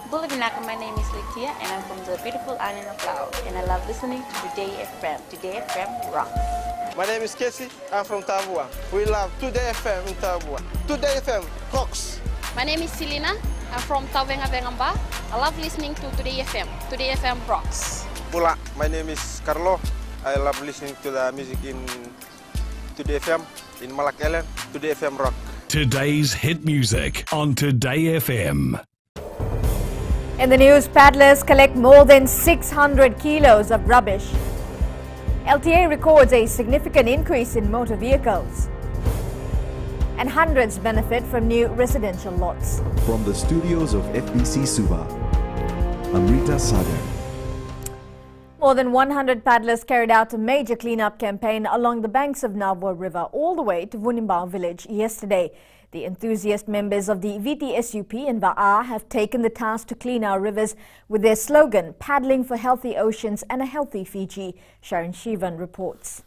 Bulavinaka, my name is Litia and I'm from the beautiful island of Laos and I love listening to Today FM. Today FM rock. My name is Casey, I'm from Tabua. We love Today FM in Tabua. Today FM rocks. My name is Selena, I'm from Tavenga Vengamba. I love listening to Today FM. Today FM rocks. Pula, my name is Carlo. I love listening to the music in Today FM, in Malak Island. Today FM rock. Today's hit music on Today FM. In the news, paddlers collect more than 600 kilos of rubbish. LTA records a significant increase in motor vehicles. And hundreds benefit from new residential lots. From the studios of FBC Suba, Amrita Sagar. More than 100 paddlers carried out a major clean-up campaign along the banks of Navua River all the way to Vunimbao village yesterday. The enthusiast members of the VTSUP and Va'a have taken the task to clean our rivers with their slogan, Paddling for Healthy Oceans and a Healthy Fiji. Sharon Shivan reports.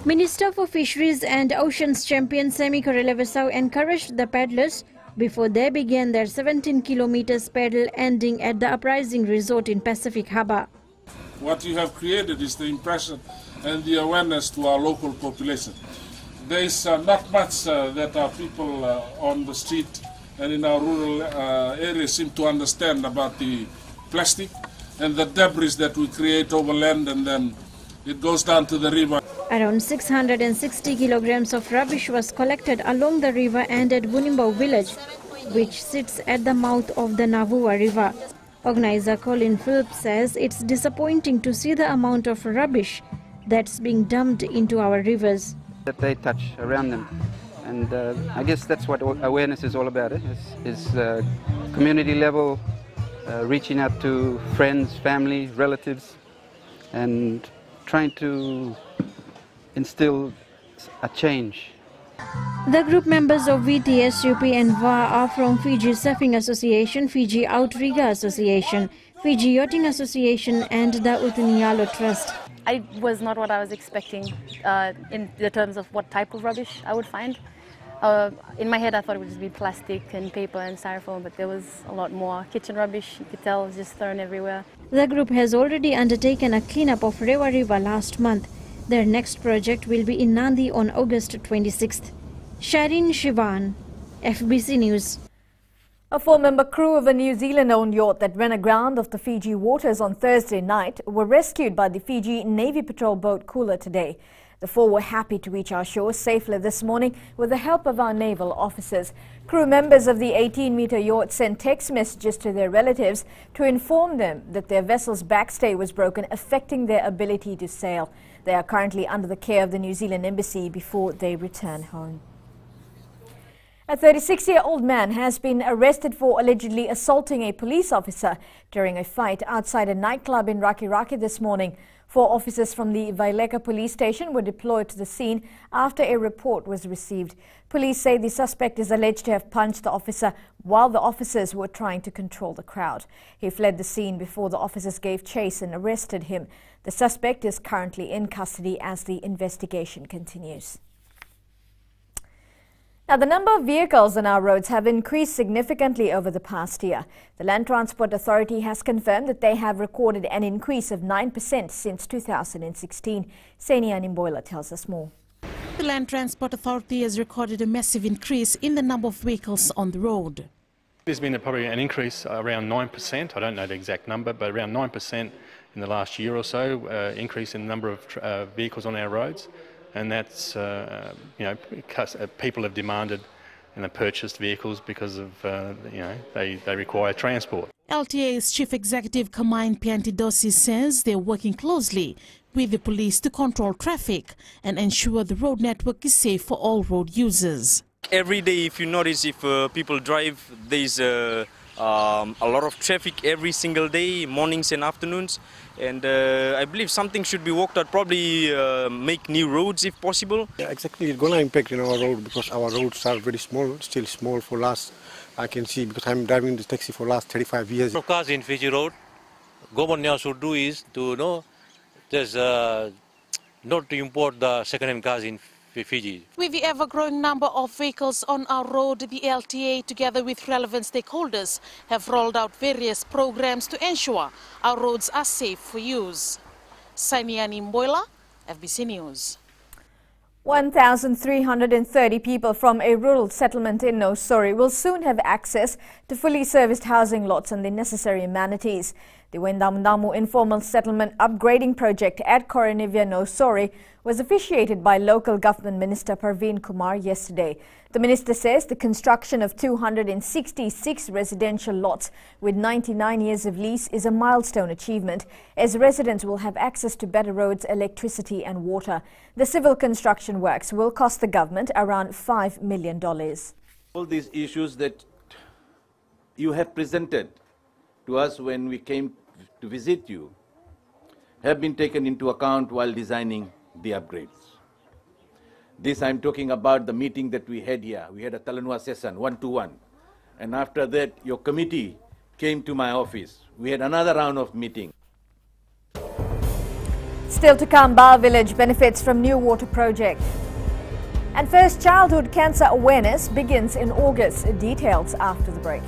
Minister for Fisheries and Oceans champion Semi Korelevesau encouraged the paddlers before they began their 17 kilometers paddle ending at the Uprising Resort in Pacific Harbour. What you have created is the impression and the awareness to our local population. There is not much that our people on the street and in our rural areas seem to understand about the plastic and the debris that we create over land and then it goes down to the river. Around 660 kilograms of rubbish was collected along the river and at Vunimbao village, which sits at the mouth of the Navua River. Organizer Colin Phillips says it's disappointing to see the amount of rubbish that's being dumped into our rivers. That they touch around them, and I guess that's what awareness is all about. Is community level, reaching out to friends, family, relatives, and trying to instill a change. The group members of VTSUP and VA are from Fiji Surfing Association, Fiji Outrigger Association, Fiji Yachting Association and the Utunialo Trust. It was not what I was expecting in the terms of what type of rubbish I would find. In my head I thought it would just be plastic and paper and styrofoam, but there was a lot more. Kitchen rubbish, you could tell, was just thrown everywhere. The group has already undertaken a cleanup of Rewa River last month. Their next project will be in Nandi on August 26th. Sharin Shivan, FBC News. A four-member crew of a New Zealand-owned yacht that ran aground off the Fiji waters on Thursday night were rescued by the Fiji Navy Patrol boat Cooler today. The four were happy to reach our shore safely this morning with the help of our naval officers. Crew members of the 18-meter yacht sent text messages to their relatives to inform them that their vessel's backstay was broken, affecting their ability to sail. They are currently under the care of the New Zealand Embassy before they return home. A 36-year-old man has been arrested for allegedly assaulting a police officer during a fight outside a nightclub in Rakiraki this morning. 4 officers from the Vaileka police station were deployed to the scene after a report was received. Police say the suspect is alleged to have punched the officer while the officers were trying to control the crowd. He fled the scene before the officers gave chase and arrested him. The suspect is currently in custody as the investigation continues. Now, the number of vehicles on our roads have increased significantly over the past year. The Land Transport Authority has confirmed that they have recorded an increase of 9% since 2016. Senia Nimboila tells us more. The Land Transport Authority has recorded a massive increase in the number of vehicles on the road. There's been probably an increase around 9%. I don't know the exact number, but around 9% in the last year or so, increase in the number of vehicles on our roads. And that's, because people have demanded and purchased vehicles because of, they require transport. LTA's Chief Executive Kamain Piantidosi says they're working closely with the police to control traffic and ensure the road network is safe for all road users. Every day, if you notice, if people drive, there's a lot of traffic every single day, mornings and afternoons. And I believe something should be worked out, probably make new roads if possible. Yeah, exactly, it's going to impact our road because our roads are very small, still small for last, I can see, because I'm driving the taxi for last 35 years. For cars in Fiji Road, government now should do is to not to import the second-hand cars in Fiji. With the ever-growing number of vehicles on our road, the LTA, together with relevant stakeholders, have rolled out various programs to ensure our roads are safe for use. Sainiani Mboila, FBC News. 1,330 people from a rural settlement in Nosori will soon have access to fully serviced housing lots and the necessary amenities. The Wendamundamu Informal Settlement Upgrading Project at Koronivia, Nosori was officiated by local government minister Parveen Kumar yesterday. The minister says the construction of 266 residential lots with 99 years of lease is a milestone achievement, as residents will have access to better roads, electricity and water. The civil construction works will cost the government around $5 million. All these issues that you have presented to us when we came to visit you have been taken into account while designing the upgrades. This I'm talking about the meeting that we had here. We had a Talanua session, 1-to-1. And after that, your committee came to my office. We had another round of meeting. Still to come, Ba Village benefits from new water project. And first childhood cancer awareness begins in August. Details after the break.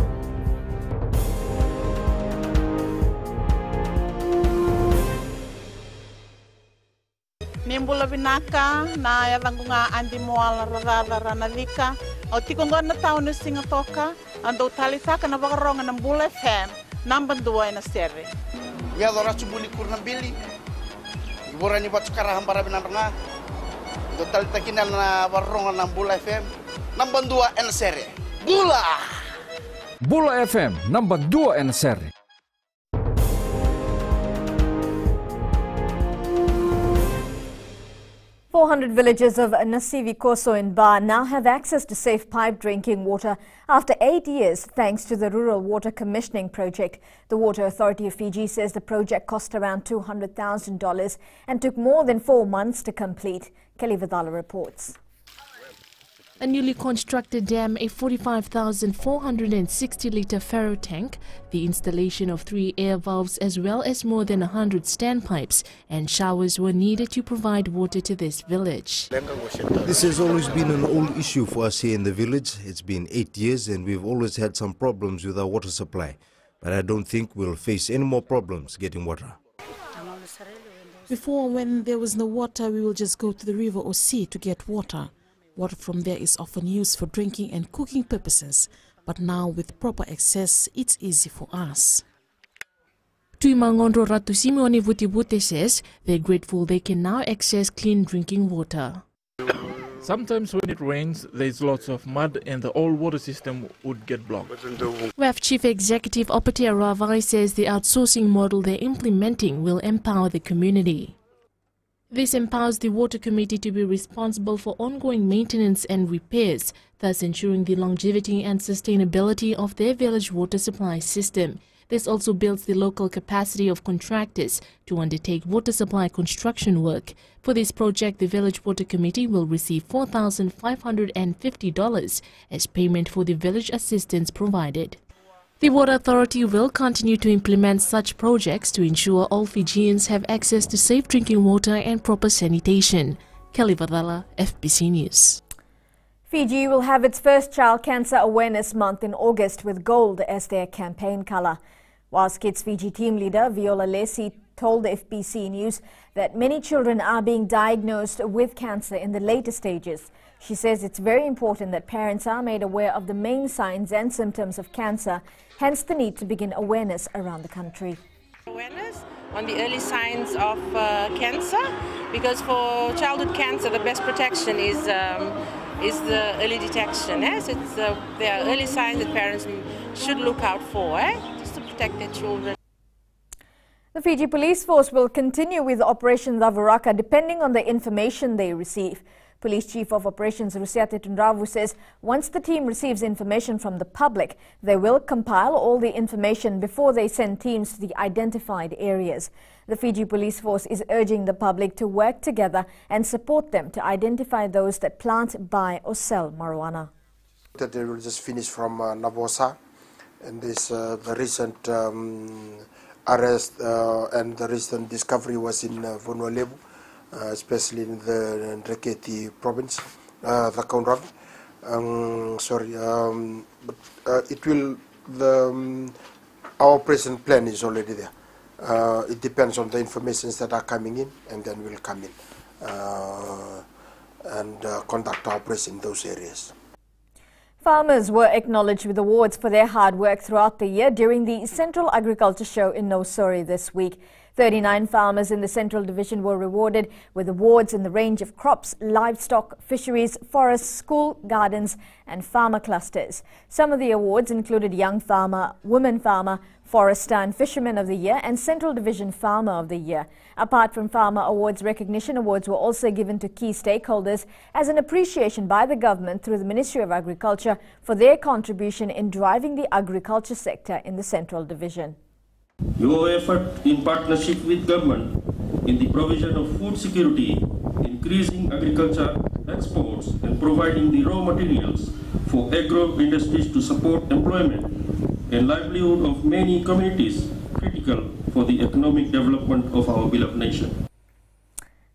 Nimbula binaka na yavangunga andi moala rara nalika o tikonga na tao na singatoka ando talitaka na vakaronga na Bula FM number 2 na serre ya dora subuli kurnambili borani batukara hambara binanga do talitaki na vakaronga na Bula FM number 2 na serre Bula FM number 2 na serre. 400 villages of Nasivi Koso in Ba now have access to safe pipe drinking water after 8 years thanks to the Rural Water Commissioning Project. The Water Authority of Fiji says the project cost around $200,000 and took more than 4 months to complete. Kelly Vidala reports. A newly constructed dam, a 45,460-litre ferro tank, the installation of 3 air valves as well as more than 100 standpipes and showers were needed to provide water to this village. This has always been an old issue for us here in the village. It's been 8 years and we've always had some problems with our water supply. But I don't think we'll face any more problems getting water. Before, when there was no water, we will just go to the river or sea to get water. Water from there is often used for drinking and cooking purposes, but now with proper access, it's easy for us. Tuimangondro Ratu Simeone Vutibute says they're grateful they can now access clean drinking water. Sometimes when it rains, there's lots of mud and the old water system would get blocked. WAF Chief Executive Opatia Ravai says the outsourcing model they're implementing will empower the community. This empowers the Water Committee to be responsible for ongoing maintenance and repairs, thus ensuring the longevity and sustainability of their village water supply system. This also builds the local capacity of contractors to undertake water supply construction work. For this project, the Village Water Committee will receive $4,550 as payment for the village assistance provided. The Water Authority will continue to implement such projects to ensure all Fijians have access to safe drinking water and proper sanitation. Kelly Vadala, FBC News. Fiji will have its first Child Cancer Awareness Month in August with gold as their campaign colour. Whilst Kids Fiji team leader Viola Lacey told FBC News that many children are being diagnosed with cancer in the later stages. She says it's very important that parents are made aware of the main signs and symptoms of cancer, hence the need to begin awareness around the country. Awareness on the early signs of cancer, because for childhood cancer the best protection is the early detection. Yes, there are early signs that parents should look out for, just to protect their children. The Fiji Police Force will continue with Operation Lavuraka depending on the information they receive. Police Chief of Operations Rusiate Tunravu says once the team receives information from the public, they will compile all the information before they send teams to the identified areas. The Fiji Police Force is urging the public to work together and support them to identify those that plant, buy or sell marijuana. They will just finish from Navosa, and this the recent arrest and the recent discovery was in Vunualevu. especially in the Ndreketi province, the Kaunrab. But it will. Our present plan is already there. It depends on the information that are coming in, and then we'll come in and conduct our operation in those areas. Farmers were acknowledged with awards for their hard work throughout the year during the Central Agriculture Show in Nosori this week. 39 farmers in the Central Division were rewarded with awards in the range of crops, livestock, fisheries, forests, school, gardens and farmer clusters. Some of the awards included Young Farmer, Woman Farmer, Forester and Fisherman of the Year and Central Division Farmer of the Year. Apart from Farmer Awards, recognition awards were also given to key stakeholders as an appreciation by the government through the Ministry of Agriculture for their contribution in driving the agriculture sector in the Central Division. Your effort in partnership with government in the provision of food security, increasing agriculture exports and providing the raw materials for agro industries to support employment and livelihood of many communities, critical for the economic development of our beloved nation.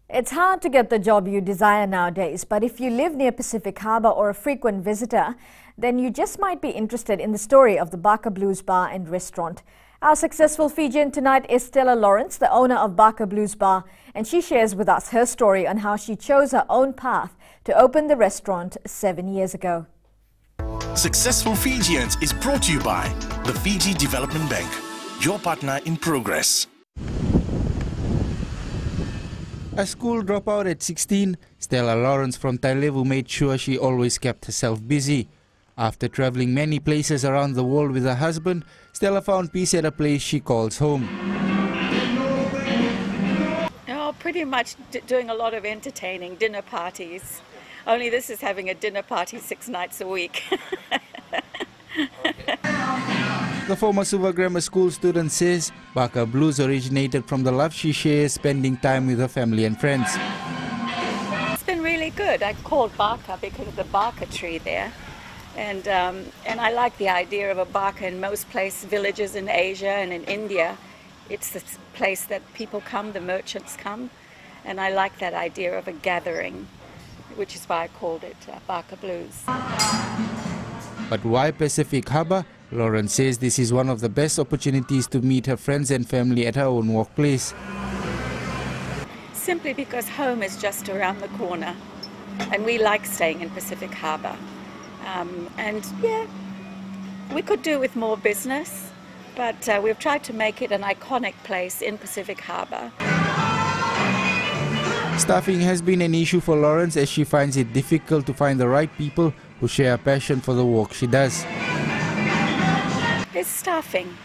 It's hard to get the job you desire nowadays, but if you live near Pacific Harbour or a frequent visitor, then you just might be interested in the story of the Baka Blues Bar and Restaurant. Our successful Fijian tonight is Stella Lawrence, the owner of Baka Blues Bar, and she shares with us her story on how she chose her own path to open the restaurant 7 years ago. Successful Fijians is brought to you by the Fiji Development Bank, your partner in progress. A school dropout at 16, Stella Lawrence from Tailevu made sure she always kept herself busy. After traveling many places around the world with her husband, Stella found peace at a place she calls home. Oh, pretty much doing a lot of entertaining, dinner parties. Only this is having a dinner party 6 nights a week. The former Suva Grammar School student says Baka Blues originated from the love she shares spending time with her family and friends. It's been really good. I called Baka because of the Baka tree there. And I like the idea of a Baka in most villages in Asia and in India. It's the place that people come, the merchants come. And I like that idea of a gathering, which is why I called it Baka Blues. But why Pacific Harbour? Lauren says this is one of the best opportunities to meet her friends and family at her own workplace. Simply because home is just around the corner. And we like staying in Pacific Harbour. And yeah, we could do with more business, but we've tried to make it an iconic place in Pacific Harbour. Staffing has been an issue for Lawrence as she finds it difficult to find the right people who share a passion for the work she does. It's staffing.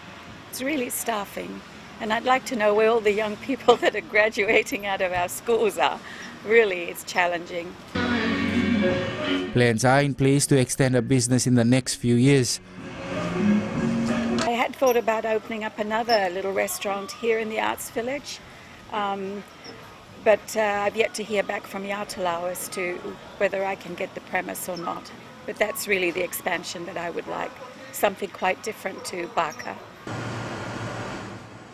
It's really staffing. And I'd like to know where all the young people that are graduating out of our schools are. Really, it's challenging. Plans are in place to extend her business in the next few years. I had thought about opening up another little restaurant here in the Arts Village, but I've yet to hear back from Yacht as to whether I can get the premise or not. But that's really the expansion that I would like, something quite different to Baka.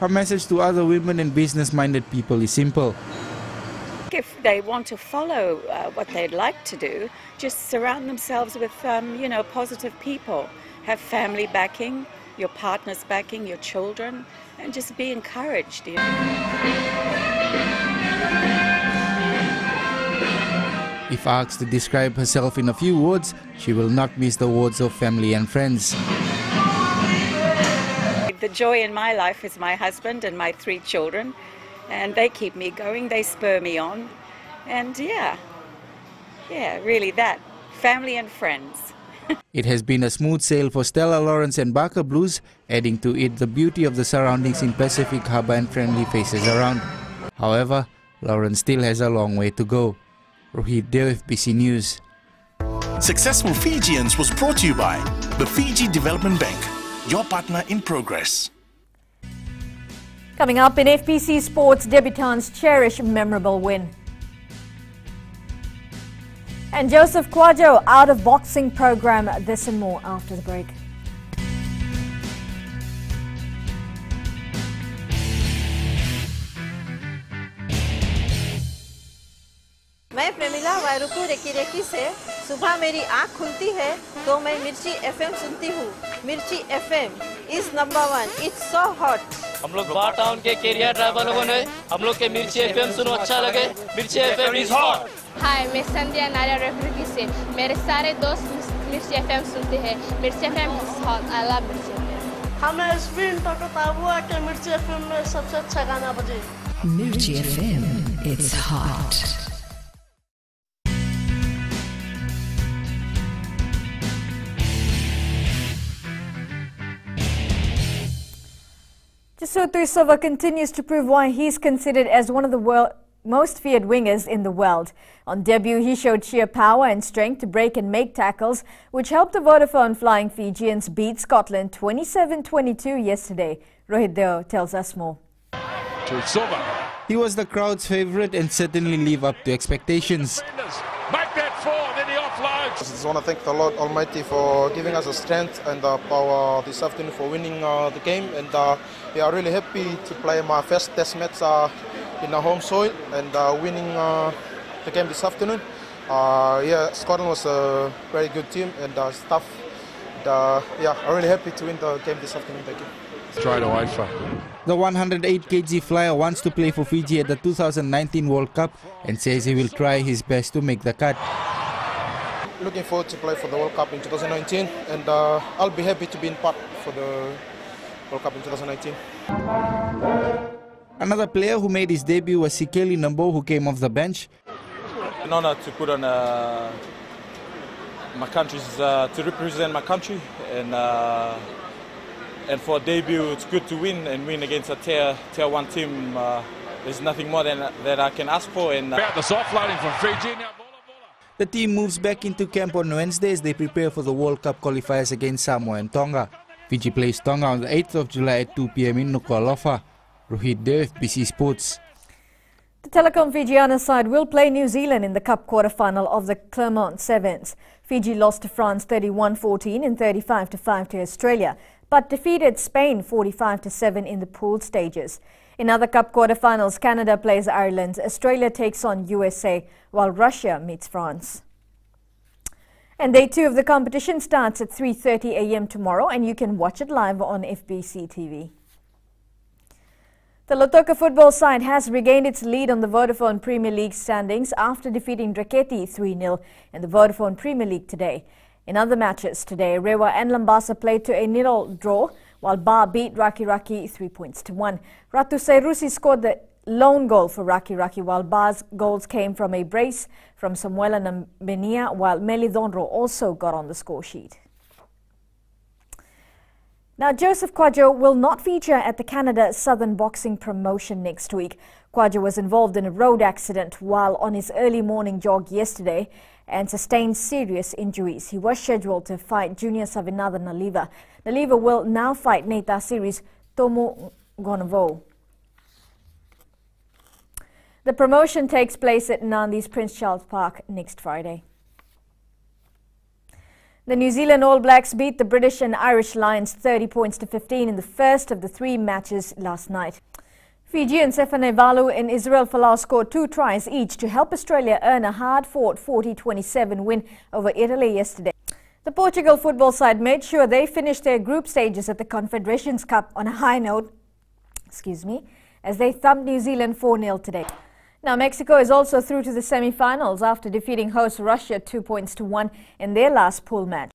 Her message to other women and business-minded people is simple. If they want to follow what they'd like to do, just surround themselves with, positive people. Have family backing, your partner's backing, your children, and just be encouraged. If asked to describe herself in a few words, she will not miss the words of family and friends. The joy in my life is my husband and my 3 children. And they keep me going, they spur me on. And yeah, really that. Family and friends. It has been a smooth sail for Stella Lawrence and Baka Blues, adding to it the beauty of the surroundings in Pacific Harbour and friendly faces around. However, Lawrence still has a long way to go. Rohit Deo, FBC News. Successful Fijians was brought to you by the Fiji Development Bank, your partner in progress. Coming up in FPC Sports, debutants cherish a memorable win. And Joseph Kwajo out of boxing program. This and more after the break. Premila वायरुकु रेकी रेकी से सुबह मेरी आँख खुलती है तो मैं मिर्ची एफएम सुनती हूँ। मिर्ची FM is number 1। It's so hot. हम लोग बार टाउन के कैरियर ड्राइवर लोगों ने हम लोग के मिर्ची एफएम सुनो अच्छा लगे। मिर्ची एफएम इज हॉट। हाय, मैं संध्या नारियल रेफ्रिकी से। मेरे सारे दोस्त मिर्ची एफएम सुनते हैं। मिर्ची FM is hot. I love मिर्ची एफएम। हमें स्पिन टकता हुआ कि मिर्ची एफएम में सबसे अच्छा गाना बजे। मिर्ची FM, it's hot. Justo Tuisova continues to prove why he's considered as one of the most feared wingers in the world. On debut, he showed sheer power and strength to break and make tackles, which helped the Vodafone Flying Fijians beat Scotland 27-22 yesterday. Rohit Deo tells us more. Tuisova. He was the crowd's favourite and certainly lived up to expectations. Make that 4, then he offloads. I just want to thank the Lord Almighty for giving us the strength and the power this afternoon for winning the game. And we are really happy to play my first test match in our home soil and winning the game this afternoon. Yeah, Scotland was a very good team and tough. Yeah, I'm really happy to win the game this afternoon. Thank you. Straight away for the 108 kg flyer wants to play for Fiji at the 2019 World Cup and says he will try his best to make the cut. Looking forward to play for the World Cup in 2019 and I'll be happy to be in part for the World Cup in 2019. Another player who made his debut was Sikeli Nambo, who came off the bench. An honour to put on my country's to represent my country and for a debut, it's good to win and win against a tier 1 team. There's nothing more than that I can ask for. And about the offloading from Fiji now. The team moves back into camp on Wednesday as they prepare for the World Cup qualifiers against Samoa and Tonga. Fiji plays Tonga on the 8th of July at 2 p.m. in Nuku'alofa. Rohit Deo, FBC Sports. The Telecom Fijiana side will play New Zealand in the Cup quarter-final of the Clermont Sevens. Fiji lost to France 31-14 and 35-5 to Australia, but defeated Spain 45-7 in the pool stages. In other Cup quarter-finals, Canada plays Ireland, Australia takes on USA, while Russia meets France. And day 2 of the competition starts at 3:30 a.m. tomorrow, and you can watch it live on FBC TV. The Lautoka football side has regained its lead on the Vodafone Premier League standings after defeating Draketi 3-0 in the Vodafone Premier League today. In other matches today, Rewa and Lambasa played to a 0 draw, while Ba beat Raki 3-1. Ratu Sairusi scored the lone goal for Raki, while Ba's goals came from a brace from Samuela Nambenia, while Melidondro also got on the score sheet. Now, Joseph Kwajo will not feature at the Canada Southern Boxing Promotion next week. Kwajo was involved in a road accident while on his early morning jog yesterday and sustained serious injuries. He was scheduled to fight Junior Savinathan Naliva. Naliva will now fight Neta Series Tomu Gonavo. The promotion takes place at Nandi's Prince Charles Park next Friday. The New Zealand All Blacks beat the British and Irish Lions 30-15 in the first of the 3 matches last night. Fijian Sefane Valu and Israel Folau scored 2 tries each to help Australia earn a hard-fought 40-27 win over Italy yesterday. The Portugal football side made sure they finished their group stages at the Confederations Cup on a high note, as they thumped New Zealand 4-0 today. Now, Mexico is also through to the semi-finals after defeating host Russia 2-1 in their last pool match.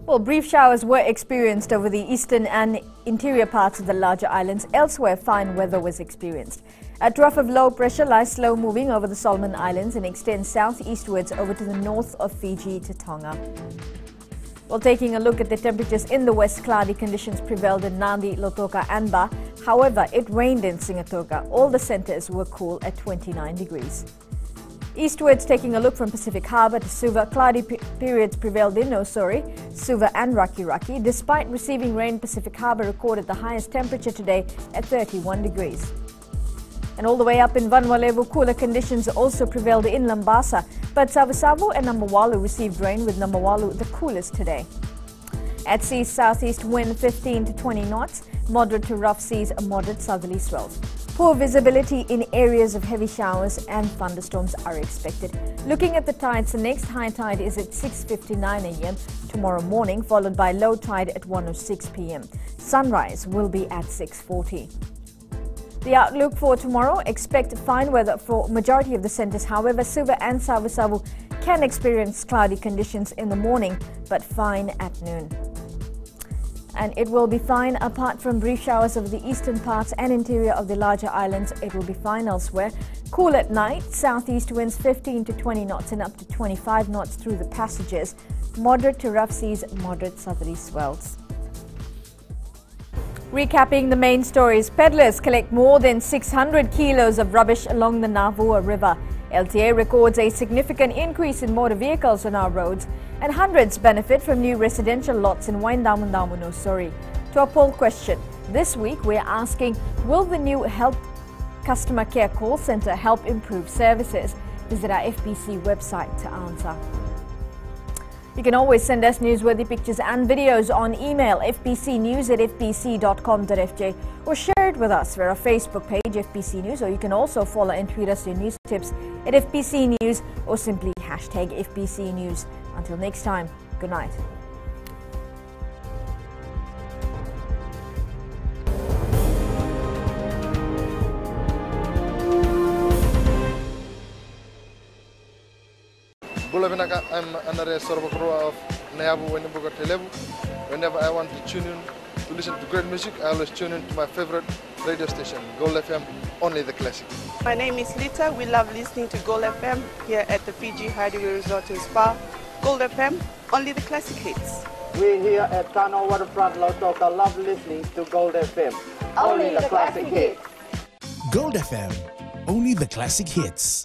Well, brief showers were experienced over the eastern and interior parts of the larger islands. Elsewhere, fine weather was experienced. A trough of low pressure lies slow moving over the Solomon Islands and extends southeastwards over to the north of Fiji to Tonga. Well, taking a look at the temperatures in the west, cloudy conditions prevailed in Nadi, Lautoka and Ba. However, it rained in Singatoka. All the centres were cool at 29 degrees. Eastwards, taking a look from Pacific Harbour to Suva, cloudy periods prevailed in Osori, Suva and Raki. Despite receiving rain, Pacific Harbour recorded the highest temperature today at 31 degrees. And all the way up in Vanuatu, cooler conditions also prevailed in Lambasa, but Savusavu and Nambawalu received rain, with Nambawalu the coolest today. At sea, southeast wind 15 to 20 knots, moderate to rough seas, moderate southerly swells. Poor visibility in areas of heavy showers and thunderstorms are expected. Looking at the tides, the next high tide is at 6:59 a.m. tomorrow morning, followed by low tide at 1:06 p.m. Sunrise will be at 6:40. The outlook for tomorrow: expect fine weather for majority of the centres. However, Suva and Savu can experience cloudy conditions in the morning, but fine at noon. And it will be fine apart from brief showers over the eastern parts and interior of the larger islands. It will be fine elsewhere. Cool at night, southeast winds 15 to 20 knots and up to 25 knots through the passages. Moderate to rough seas, moderate southerly swells. Recapping the main stories: peddlers collect more than 600 kilos of rubbish along the Navua River. LTA records a significant increase in motor vehicles on our roads, and hundreds benefit from new residential lots in Waindamundamu, Nosori. To our poll question, this week we're asking, will the new Help Customer Care call centre help improve services? Visit our FBC website to answer. You can always send us newsworthy pictures and videos on email fbcnews@fbc.com.fj or share it with us via our Facebook page FBC News, or you can also follow and tweet us your news tips at FBC News or simply hashtag FBC News. Until next time, good night. I'm another Sorbakroa of Nayabu Wendibuga Telebu. Whenever I want to tune in to listen to great music, I always tune in to my favorite radio station, Gold FM, only the classic. My name is Lita. We love listening to Gold FM here at the Fiji Hideaway Resort and Spa. Gold FM, only the classic hits. We here at Tano Waterfront Lautoka love listening to Gold FM, only the classic hits. Gold FM, only the classic hits.